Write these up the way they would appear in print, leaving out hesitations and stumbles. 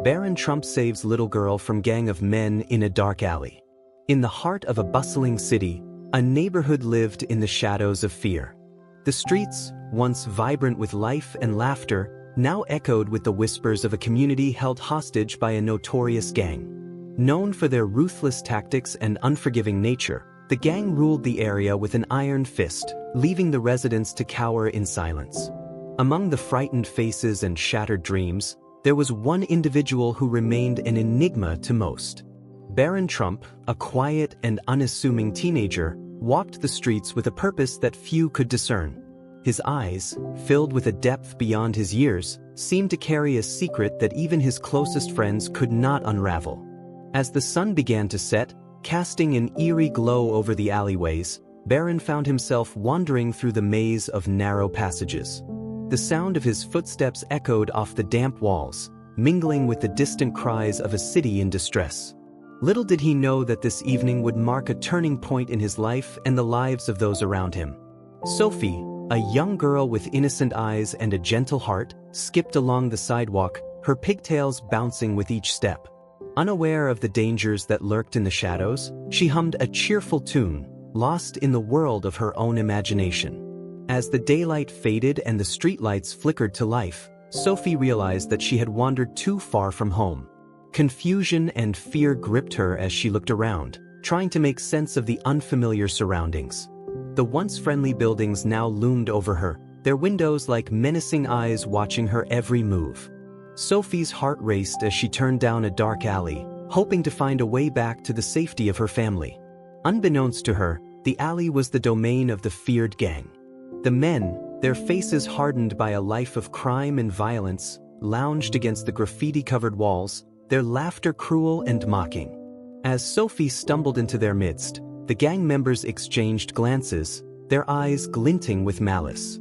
Barron Trump saves little girl from gang of men in a dark alley. In the heart of a bustling city, a neighborhood lived in the shadows of fear. The streets, once vibrant with life and laughter, now echoed with the whispers of a community held hostage by a notorious gang. Known for their ruthless tactics and unforgiving nature, the gang ruled the area with an iron fist, leaving the residents to cower in silence. Among the frightened faces and shattered dreams, there was one individual who remained an enigma to most. Barron Trump, a quiet and unassuming teenager, walked the streets with a purpose that few could discern. His eyes, filled with a depth beyond his years, seemed to carry a secret that even his closest friends could not unravel. As the sun began to set, casting an eerie glow over the alleyways, Barron found himself wandering through the maze of narrow passages. The sound of his footsteps echoed off the damp walls, mingling with the distant cries of a city in distress. Little did he know that this evening would mark a turning point in his life and the lives of those around him. Sophie, a young girl with innocent eyes and a gentle heart, skipped along the sidewalk, her pigtails bouncing with each step. Unaware of the dangers that lurked in the shadows, she hummed a cheerful tune, lost in the world of her own imagination. As the daylight faded and the streetlights flickered to life, Sophie realized that she had wandered too far from home. Confusion and fear gripped her as she looked around, trying to make sense of the unfamiliar surroundings. The once friendly buildings now loomed over her, their windows like menacing eyes watching her every move. Sophie's heart raced as she turned down a dark alley, hoping to find a way back to the safety of her family. Unbeknownst to her, the alley was the domain of the feared gang. The men, their faces hardened by a life of crime and violence, lounged against the graffiti-covered walls, their laughter cruel and mocking. As Sophie stumbled into their midst, the gang members exchanged glances, their eyes glinting with malice.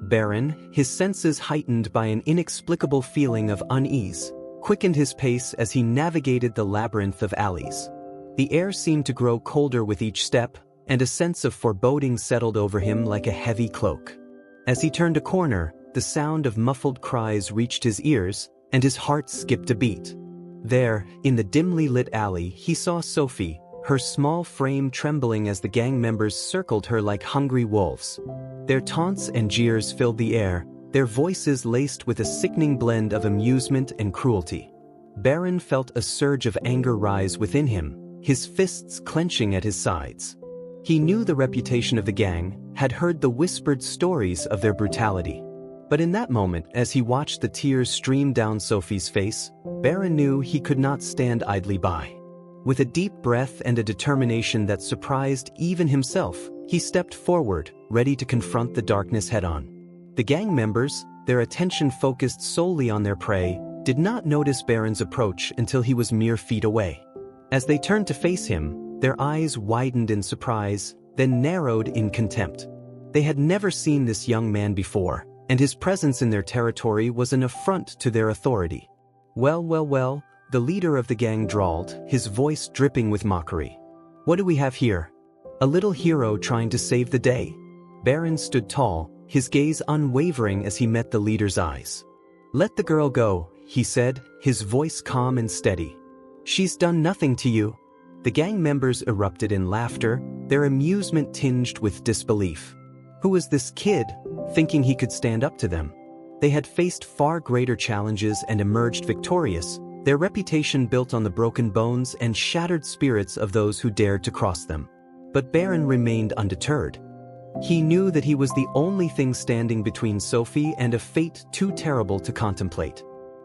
Barron, his senses heightened by an inexplicable feeling of unease, quickened his pace as he navigated the labyrinth of alleys. The air seemed to grow colder with each step, and a sense of foreboding settled over him like a heavy cloak. As he turned a corner, the sound of muffled cries reached his ears, and his heart skipped a beat. There, in the dimly lit alley, he saw Sophie, her small frame trembling as the gang members circled her like hungry wolves. Their taunts and jeers filled the air, their voices laced with a sickening blend of amusement and cruelty. Barron felt a surge of anger rise within him, his fists clenching at his sides. He knew the reputation of the gang, had heard the whispered stories of their brutality. But in that moment, as he watched the tears stream down Sophie's face, Barron knew he could not stand idly by. With a deep breath and a determination that surprised even himself, he stepped forward, ready to confront the darkness head-on. The gang members, their attention focused solely on their prey, did not notice Barron's approach until he was mere feet away. As they turned to face him, their eyes widened in surprise, then narrowed in contempt. They had never seen this young man before, and his presence in their territory was an affront to their authority. Well, the leader of the gang drawled, his voice dripping with mockery. What do we have here? A little hero trying to save the day? Barron stood tall, his gaze unwavering as he met the leader's eyes. Let the girl go, he said, his voice calm and steady. She's done nothing to you. The gang members erupted in laughter, their amusement tinged with disbelief. Who was this kid, thinking he could stand up to them? They had faced far greater challenges and emerged victorious, their reputation built on the broken bones and shattered spirits of those who dared to cross them. But Barron remained undeterred. He knew that he was the only thing standing between Sophie and a fate too terrible to contemplate.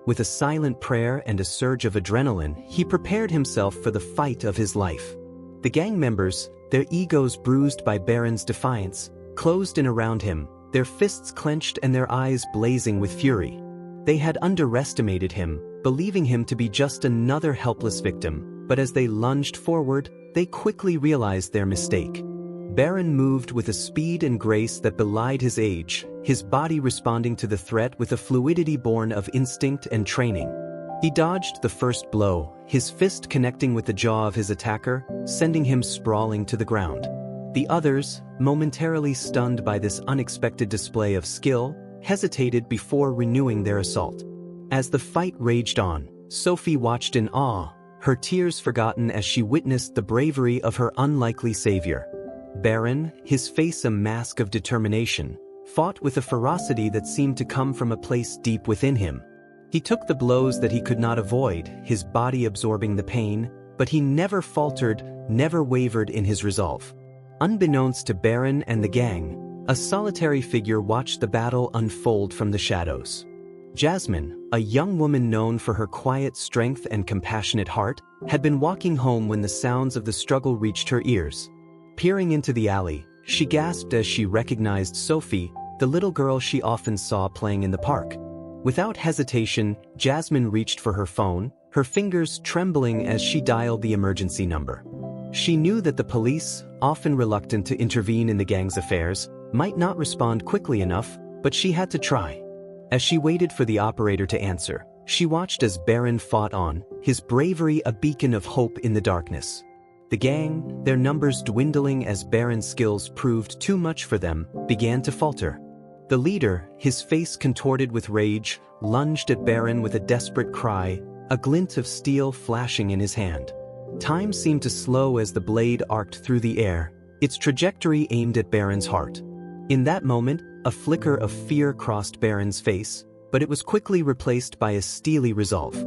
With a silent prayer and a surge of adrenaline, he prepared himself for the fight of his life. The gang members, their egos bruised by Barron's defiance, closed in around him, their fists clenched and their eyes blazing with fury. They had underestimated him, believing him to be just another helpless victim, but as they lunged forward, they quickly realized their mistake. Barron moved with a speed and grace that belied his age, his body responding to the threat with a fluidity born of instinct and training. He dodged the first blow, his fist connecting with the jaw of his attacker, sending him sprawling to the ground. The others, momentarily stunned by this unexpected display of skill, hesitated before renewing their assault. As the fight raged on, Sophie watched in awe, her tears forgotten as she witnessed the bravery of her unlikely savior. Barron, his face a mask of determination, fought with a ferocity that seemed to come from a place deep within him. He took the blows that he could not avoid, his body absorbing the pain, but he never faltered, never wavered in his resolve. Unbeknownst to Barron and the gang, a solitary figure watched the battle unfold from the shadows. Jasmine, a young woman known for her quiet strength and compassionate heart, had been walking home when the sounds of the struggle reached her ears. Peering into the alley, she gasped as she recognized Sophie, the little girl she often saw playing in the park. Without hesitation, Jasmine reached for her phone, her fingers trembling as she dialed the emergency number. She knew that the police, often reluctant to intervene in the gang's affairs, might not respond quickly enough, but she had to try. As she waited for the operator to answer, she watched as Barron fought on, his bravery a beacon of hope in the darkness. The gang, their numbers dwindling as Barron's skills proved too much for them, began to falter. The leader, his face contorted with rage, lunged at Barron with a desperate cry, a glint of steel flashing in his hand. Time seemed to slow as the blade arced through the air, its trajectory aimed at Barron's heart. In that moment, a flicker of fear crossed Barron's face, but it was quickly replaced by a steely resolve.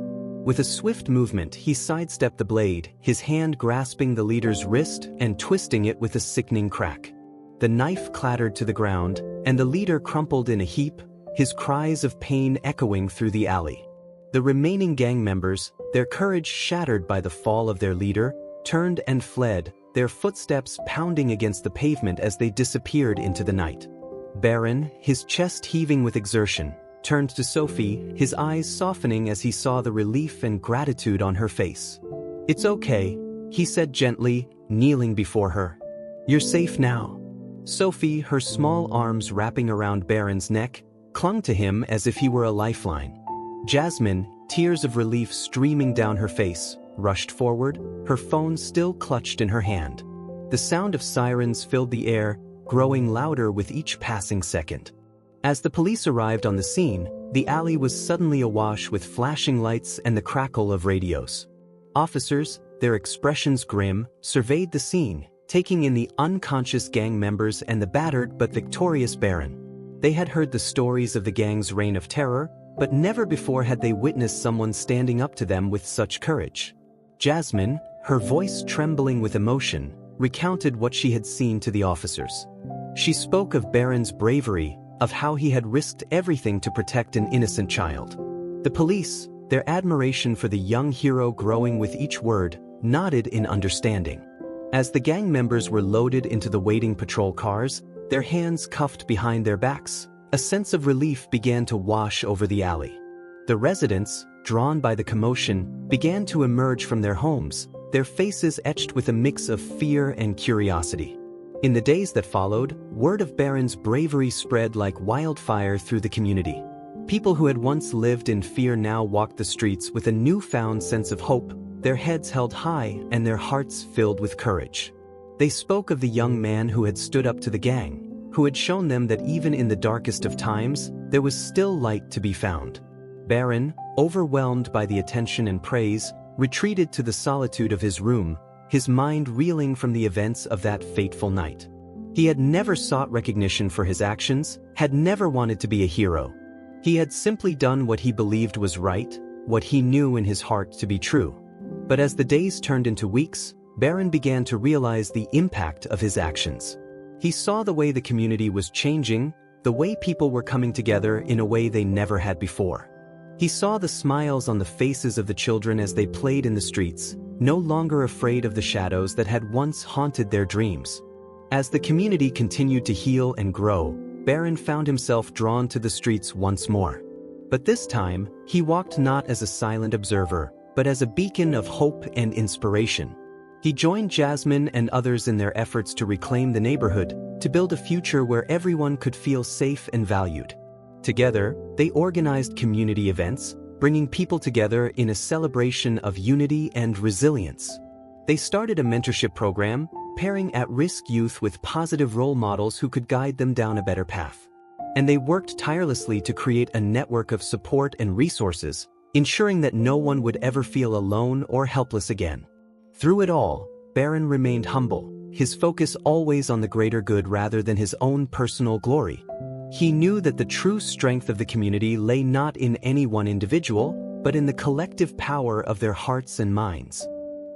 With a swift movement, he sidestepped the blade, his hand grasping the leader's wrist and twisting it with a sickening crack. The knife clattered to the ground, and the leader crumpled in a heap, his cries of pain echoing through the alley. The remaining gang members, their courage shattered by the fall of their leader, turned and fled, their footsteps pounding against the pavement as they disappeared into the night. Barron, his chest heaving with exertion, turned to Sophie, his eyes softening as he saw the relief and gratitude on her face. "It's okay," he said gently, kneeling before her. "You're safe now." Sophie, her small arms wrapping around Barron's neck, clung to him as if he were a lifeline. Jasmine, tears of relief streaming down her face, rushed forward, her phone still clutched in her hand. The sound of sirens filled the air, growing louder with each passing second. As the police arrived on the scene, the alley was suddenly awash with flashing lights and the crackle of radios. Officers, their expressions grim, surveyed the scene, taking in the unconscious gang members and the battered but victorious Barron. They had heard the stories of the gang's reign of terror, but never before had they witnessed someone standing up to them with such courage. Jasmine, her voice trembling with emotion, recounted what she had seen to the officers. She spoke of Barron's bravery, of how he had risked everything to protect an innocent child. The police, their admiration for the young hero growing with each word, nodded in understanding. As the gang members were loaded into the waiting patrol cars, their hands cuffed behind their backs, a sense of relief began to wash over the alley. The residents, drawn by the commotion, began to emerge from their homes, their faces etched with a mix of fear and curiosity. In the days that followed, word of Barron's bravery spread like wildfire through the community. People who had once lived in fear now walked the streets with a newfound sense of hope, their heads held high and their hearts filled with courage. They spoke of the young man who had stood up to the gang, who had shown them that even in the darkest of times, there was still light to be found. Barron, overwhelmed by the attention and praise, retreated to the solitude of his room, his mind reeling from the events of that fateful night. He had never sought recognition for his actions, had never wanted to be a hero. He had simply done what he believed was right, what he knew in his heart to be true. But as the days turned into weeks, Barron began to realize the impact of his actions. He saw the way the community was changing, the way people were coming together in a way they never had before. He saw the smiles on the faces of the children as they played in the streets, no longer afraid of the shadows that had once haunted their dreams. As the community continued to heal and grow, Barron found himself drawn to the streets once more. But this time, he walked not as a silent observer, but as a beacon of hope and inspiration. He joined Jasmine and others in their efforts to reclaim the neighborhood, to build a future where everyone could feel safe and valued. Together, they organized community events, bringing people together in a celebration of unity and resilience. They started a mentorship program, pairing at-risk youth with positive role models who could guide them down a better path. And they worked tirelessly to create a network of support and resources, ensuring that no one would ever feel alone or helpless again. Through it all, Barron remained humble, his focus always on the greater good rather than his own personal glory. He knew that the true strength of the community lay not in any one individual, but in the collective power of their hearts and minds.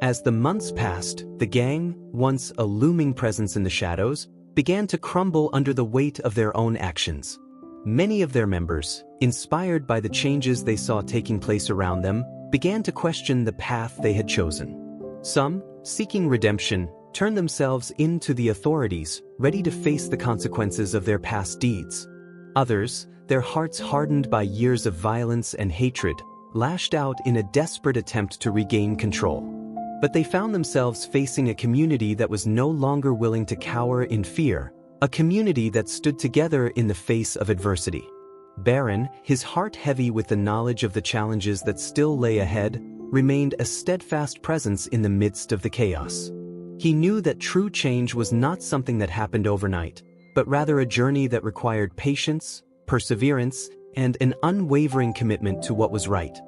As the months passed, the gang, once a looming presence in the shadows, began to crumble under the weight of their own actions. Many of their members, inspired by the changes they saw taking place around them, began to question the path they had chosen. Some, seeking redemption, turned themselves into the authorities, ready to face the consequences of their past deeds. Others, their hearts hardened by years of violence and hatred, lashed out in a desperate attempt to regain control. But they found themselves facing a community that was no longer willing to cower in fear, a community that stood together in the face of adversity. Barron, his heart heavy with the knowledge of the challenges that still lay ahead, remained a steadfast presence in the midst of the chaos. He knew that true change was not something that happened overnight, but rather a journey that required patience, perseverance, and an unwavering commitment to what was right.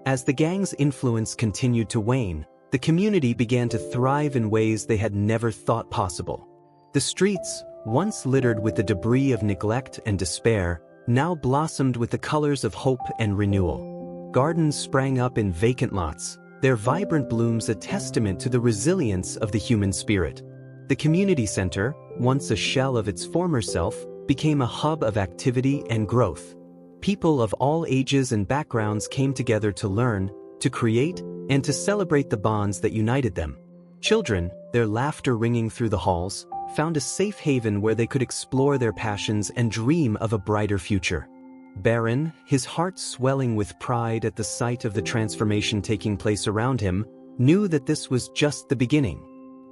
As the gang's influence continued to wane, the community began to thrive in ways they had never thought possible. The streets, once littered with the debris of neglect and despair, now blossomed with the colors of hope and renewal. Gardens sprang up in vacant lots, their vibrant blooms a testament to the resilience of the human spirit. The community center, once a shell of its former self, became a hub of activity and growth. People of all ages and backgrounds came together to learn, to create, and to celebrate the bonds that united them. Children, their laughter ringing through the halls, found a safe haven where they could explore their passions and dream of a brighter future. Barron, his heart swelling with pride at the sight of the transformation taking place around him, knew that this was just the beginning.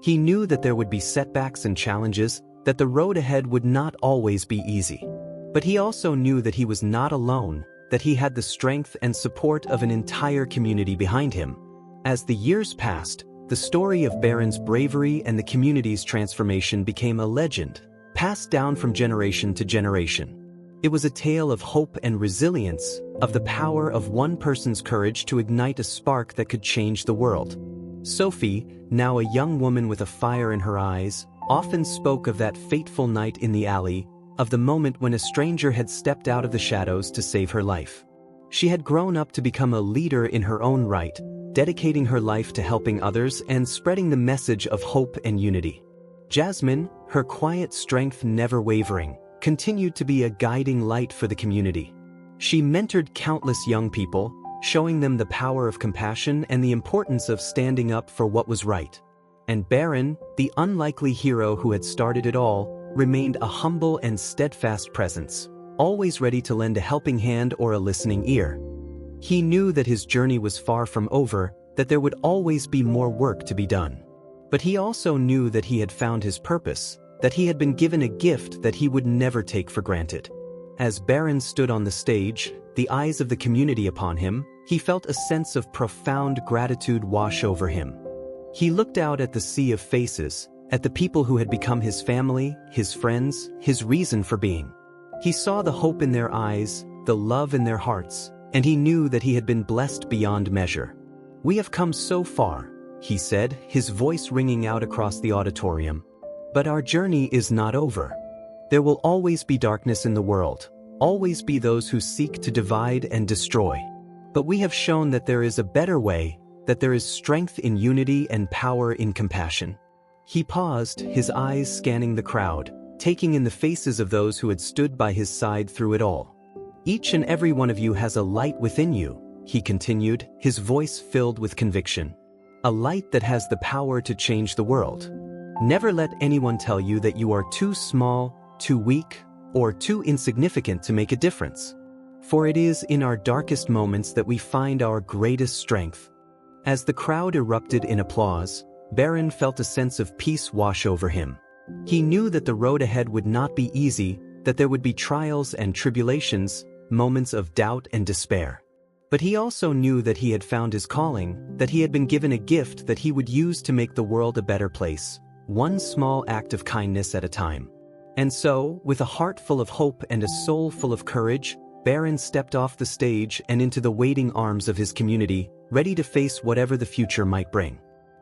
He knew that there would be setbacks and challenges, that the road ahead would not always be easy. But he also knew that he was not alone, that he had the strength and support of an entire community behind him. As the years passed, the story of Barron's bravery and the community's transformation became a legend, passed down from generation to generation. It was a tale of hope and resilience, of the power of one person's courage to ignite a spark that could change the world. Sophie, now a young woman with a fire in her eyes, often spoke of that fateful night in the alley, of the moment when a stranger had stepped out of the shadows to save her life. She had grown up to become a leader in her own right, dedicating her life to helping others and spreading the message of hope and unity. Jasmine, her quiet strength never wavering, continued to be a guiding light for the community. She mentored countless young people, showing them the power of compassion and the importance of standing up for what was right. And Barron, the unlikely hero who had started it all, remained a humble and steadfast presence, always ready to lend a helping hand or a listening ear. He knew that his journey was far from over, that there would always be more work to be done. But he also knew that he had found his purpose, that he had been given a gift that he would never take for granted. As Barron stood on the stage, the eyes of the community upon him, he felt a sense of profound gratitude wash over him. He looked out at the sea of faces, at the people who had become his family, his friends, his reason for being. He saw the hope in their eyes, the love in their hearts, and he knew that he had been blessed beyond measure. "We have come so far," he said, his voice ringing out across the auditorium. "But our journey is not over. There will always be darkness in the world, always be those who seek to divide and destroy. But we have shown that there is a better way, that there is strength in unity and power in compassion." He paused, his eyes scanning the crowd, taking in the faces of those who had stood by his side through it all. "Each and every one of you has a light within you," he continued, his voice filled with conviction. "A light that has the power to change the world. Never let anyone tell you that you are too small, too weak, or too insignificant to make a difference. For it is in our darkest moments that we find our greatest strength." As the crowd erupted in applause, Barron felt a sense of peace wash over him. He knew that the road ahead would not be easy, that there would be trials and tribulations, moments of doubt and despair. But he also knew that he had found his calling, that he had been given a gift that he would use to make the world a better place, one small act of kindness at a time. And so, with a heart full of hope and a soul full of courage, Barron stepped off the stage and into the waiting arms of his community, ready to face whatever the future might bring.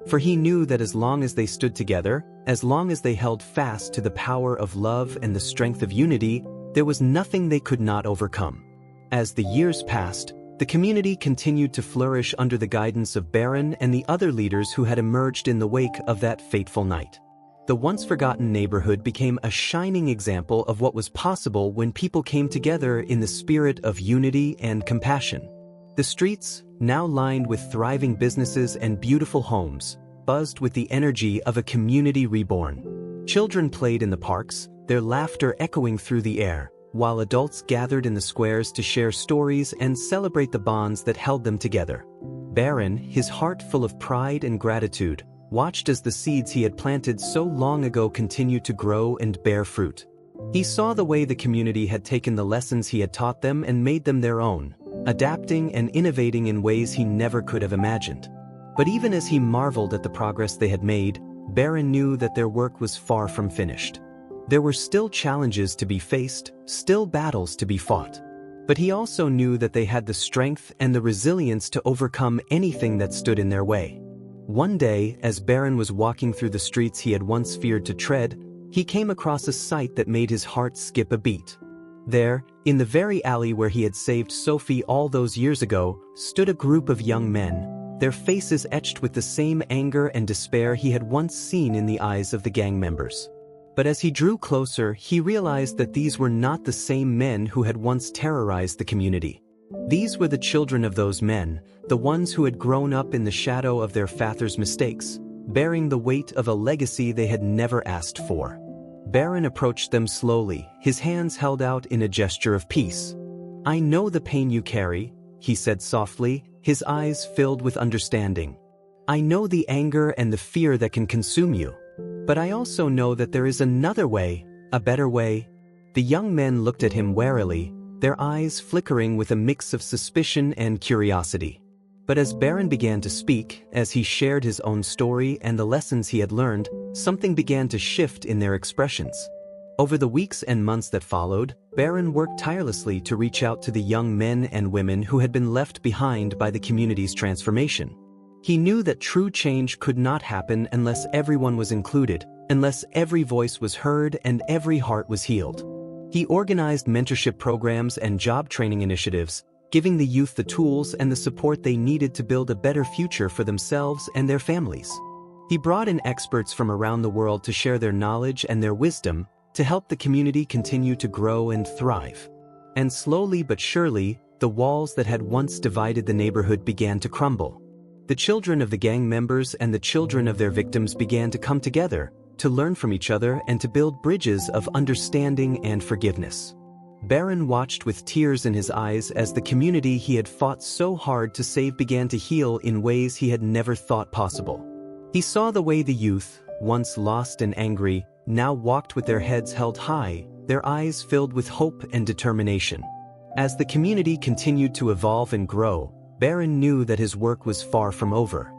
For he knew that as long as they stood together, as long as they held fast to the power of love and the strength of unity, there was nothing they could not overcome. As the years passed, the community continued to flourish under the guidance of Barron and the other leaders who had emerged in the wake of that fateful night. The once-forgotten neighborhood became a shining example of what was possible when people came together in the spirit of unity and compassion. The streets, now lined with thriving businesses and beautiful homes, buzzed with the energy of a community reborn. Children played in the parks, their laughter echoing through the air, while adults gathered in the squares to share stories and celebrate the bonds that held them together. Barron, his heart full of pride and gratitude, watched as the seeds he had planted so long ago continued to grow and bear fruit. He saw the way the community had taken the lessons he had taught them and made them their own, adapting and innovating in ways he never could have imagined. But even as he marveled at the progress they had made, Barron knew that their work was far from finished. There were still challenges to be faced, still battles to be fought. But he also knew that they had the strength and the resilience to overcome anything that stood in their way. One day, as Barron was walking through the streets he had once feared to tread, he came across a sight that made his heart skip a beat. There, in the very alley where he had saved Sophie all those years ago, stood a group of young men, their faces etched with the same anger and despair he had once seen in the eyes of the gang members. But as he drew closer, he realized that these were not the same men who had once terrorized the community. These were the children of those men, the ones who had grown up in the shadow of their father's mistakes, bearing the weight of a legacy they had never asked for. Barron approached them slowly, his hands held out in a gesture of peace. "I know the pain you carry," he said softly, his eyes filled with understanding. "I know the anger and the fear that can consume you. But I also know that there is another way, a better way." The young men looked at him warily, their eyes flickering with a mix of suspicion and curiosity. But as Barron began to speak, as he shared his own story and the lessons he had learned, something began to shift in their expressions. Over the weeks and months that followed, Barron worked tirelessly to reach out to the young men and women who had been left behind by the community's transformation. He knew that true change could not happen unless everyone was included, unless every voice was heard and every heart was healed. He organized mentorship programs and job training initiatives, giving the youth the tools and the support they needed to build a better future for themselves and their families. He brought in experts from around the world to share their knowledge and their wisdom to help the community continue to grow and thrive. And slowly but surely, the walls that had once divided the neighborhood began to crumble. The children of the gang members and the children of their victims began to come together, to learn from each other and to build bridges of understanding and forgiveness. Barron watched with tears in his eyes as the community he had fought so hard to save began to heal in ways he had never thought possible. He saw the way the youth, once lost and angry, now walked with their heads held high, their eyes filled with hope and determination. As the community continued to evolve and grow, Barron knew that his work was far from over.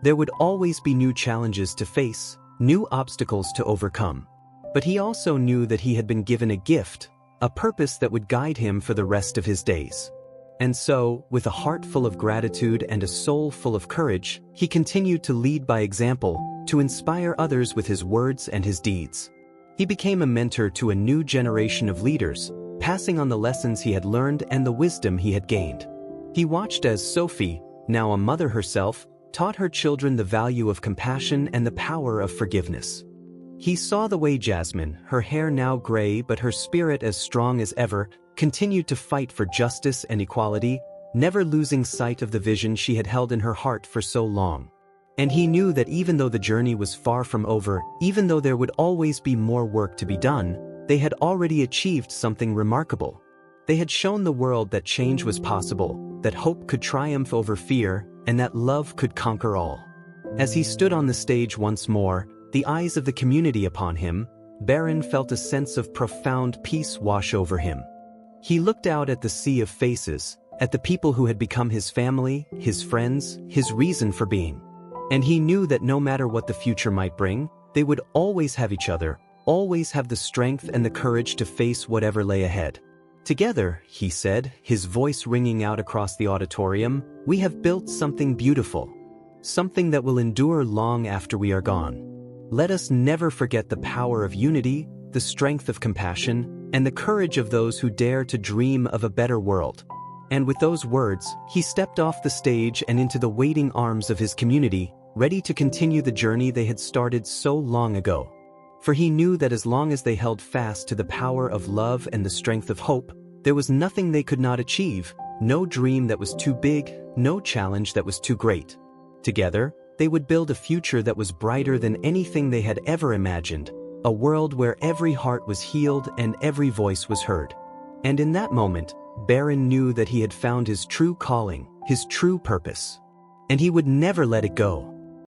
There would always be new challenges to face, new obstacles to overcome. But he also knew that he had been given a gift, a purpose that would guide him for the rest of his days. And so, with a heart full of gratitude and a soul full of courage, he continued to lead by example, to inspire others with his words and his deeds. He became a mentor to a new generation of leaders, passing on the lessons he had learned and the wisdom he had gained. He watched as Sophie, now a mother herself, taught her children the value of compassion and the power of forgiveness. He saw the way Jasmine, her hair now gray but her spirit as strong as ever, continued to fight for justice and equality, never losing sight of the vision she had held in her heart for so long. And he knew that even though the journey was far from over, even though there would always be more work to be done, they had already achieved something remarkable. They had shown the world that change was possible, that hope could triumph over fear, and that love could conquer all. As he stood on the stage once more, the eyes of the community upon him, Barron felt a sense of profound peace wash over him. He looked out at the sea of faces, at the people who had become his family, his friends, his reason for being. And he knew that no matter what the future might bring, they would always have each other, always have the strength and the courage to face whatever lay ahead. Together, he said, his voice ringing out across the auditorium, we have built something beautiful. Something that will endure long after we are gone. Let us never forget the power of unity, the strength of compassion, and the courage of those who dare to dream of a better world. And with those words, he stepped off the stage and into the waiting arms of his community, ready to continue the journey they had started so long ago. For he knew that as long as they held fast to the power of love and the strength of hope, there was nothing they could not achieve, no dream that was too big, no challenge that was too great. Together, they would build a future that was brighter than anything they had ever imagined, a world where every heart was healed and every voice was heard. And in that moment, Barron knew that he had found his true calling, his true purpose. And he would never let it go.